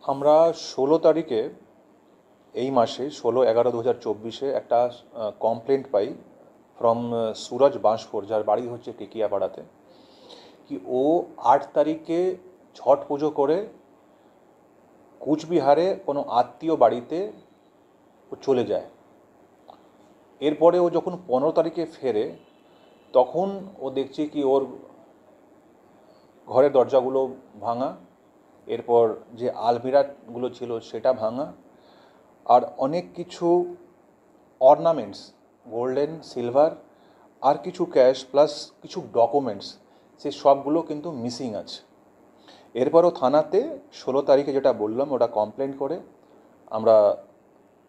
আমরা 16 তারিখে এই মাসে 16/11/2024 একটা complaint pi from Suraj Bansphor, যার বাড়ি হচ্ছে টিকিয়াপাড়াতে, কি ও 8 তারিখে ছট পুজো করে কুচবিহারে কোনো আত্মীয় বাড়িতে ও চলে যায়। এরপরে ও যখন 15 তারিখে ফেরে তখন ও দেখছে কি ওর ঘরের দরজাগুলো ভাঙা, এরপর যে আলমিরাগুলো ছিল সেটা ভাঙা, আর অনেক কিছু অর্নামেন্টস, গোল্ডেন, সিলভার, আর কিছু ক্যাশ প্লাস কিছু ডকুমেন্টস, সে সবগুলো কিন্তু মিসিং আছে। এরপরও থানাতে 16 তারিখে যেটা বললাম ওটা কমপ্লেন করে আমরা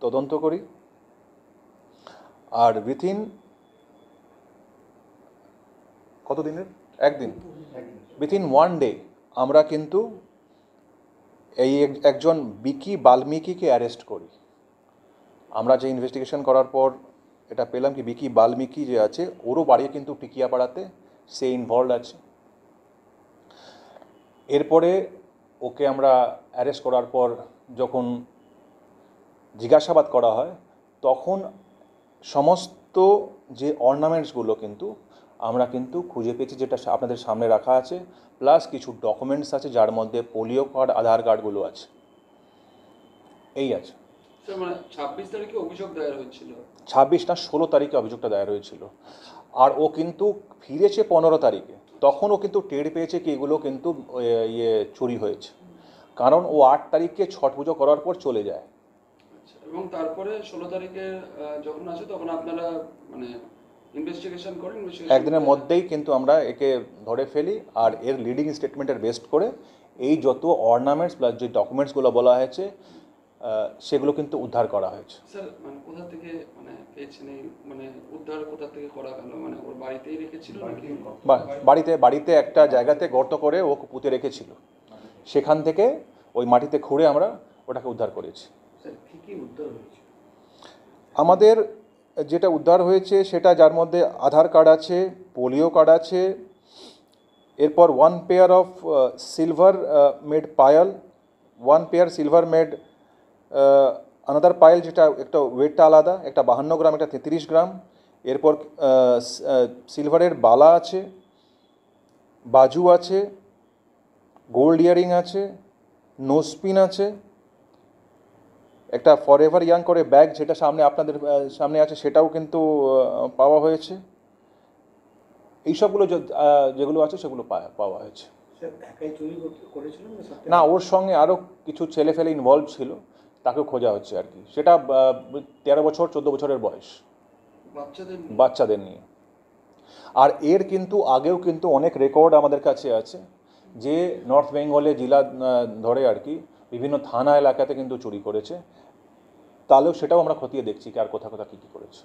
তদন্ত করি, আর উইথিন কত দিনের একদিন উইথিন 1 ডে আমরা কিন্তু এই একজন বিকি বাল্মীকিকে অ্যারেস্ট করি। আমরা যে ইনভেস্টিগেশন করার পর এটা পেলাম কি বিকি বাল্মীকি যে আছে ওরও বাড়ি কিন্তু টিকিয়াপাড়াতে, সে ইনভলভ আছে। এরপরে ওকে আমরা অ্যারেস্ট করার পর যখন জিজ্ঞাসাবাদ করা হয় তখন সমস্ত যে অর্নামেন্টসগুলো কিন্তু আমরা কিন্তু খুঁজে পেয়েছি, যেটা আপনাদের সামনে রাখা আছে, প্লাস কিছু ডকুমেন্টস আছে যার মধ্যে পোলিও কার্ড, আধার কার্ডগুলো আছে। এই আছে। মানে 26 তারিখে অভিযোগ দায়ের হয়েছিল, 26 না 16 তারিখে অভিযোগটা দায়ের হয়েছিল, আর ও কিন্তু ফিরেছে 15 তারিখে। তখন ও কিন্তু টের পেয়েছে কি এগুলো কিন্তু চুরি হয়েছে, কারণ ও 8 তারিখে ছট পুজো করার পর চলে যায়। এবং তারপরে 16 তারিখে যখন আসে তখন আপনারা মানে ইনভেস্টিগেশন করেন। একদিনের মধ্যেই কিন্তু আমরা একে ধরে ফেলি, আর এর লিডিং স্টেটমেন্টের বেস্ট করে এই যত অর্নামেন্টস প্লাস যে ডকুমেন্টসগুলো বলা হয়েছে সেগুলো কিন্তু উদ্ধার করা হয়েছে। স্যার মানে কোথা থেকে মানে পেয়েছেন এই মানে উদ্ধার কোথা থেকে করা গেল, মানে ওর বাড়িতেই রেখেছিল নাকি? বাড়িতে একটা জায়গাতে গর্ত করে ও পুঁতে রেখেছিল, সেখান থেকে ওই মাটিতে খুঁড়ে আমরা ওটাকে উদ্ধার করেছি। স্যার কী কী উদ্ধার হয়েছে? আমাদের যেটা উদ্ধার হয়েছে সেটা যার মধ্যে আধার কার্ড আছে, পোলিও কার্ড আছে, এরপর 1 pair of silver made Payal, 1 pair silver made another Payel, যেটা একটা ওয়েটটা আলাদা, একটা 52 গ্রাম, একটা 33 গ্রাম। এরপর সিলভারের বালা আছে, বাজু আছে, গোল্ড ইয়ারিং আছে, নোজপিন আছে, একটা ফরএভার ইয়াং করে ব্যাগ যেটা সামনে আপনাদের সামনে আছে সেটাও কিন্তু পাওয়া হয়েছে। এই সবগুলো যেগুলো আছে সেগুলো পাওয়া হয়েছে। না, ওর সঙ্গে আরও কিছু ছেলে ফেলে ইনভলভ ছিল, তাকেও খোঁজা হচ্ছে আর কি। সেটা 13 বছর 14 বছরের বয়স, বাচ্চাদের নিয়ে। আর এর কিন্তু আগেও কিন্তু অনেক রেকর্ড আমাদের কাছে আছে, যে নর্থ বেঙ্গলে জেলা ধরে আর কি বিভিন্ন থানা এলাকাতে কিন্তু চুরি করেছে, তাহলেও সেটাও আমরা খতিয়ে দেখছি কি আর কোথা কোথা কী কী করেছে।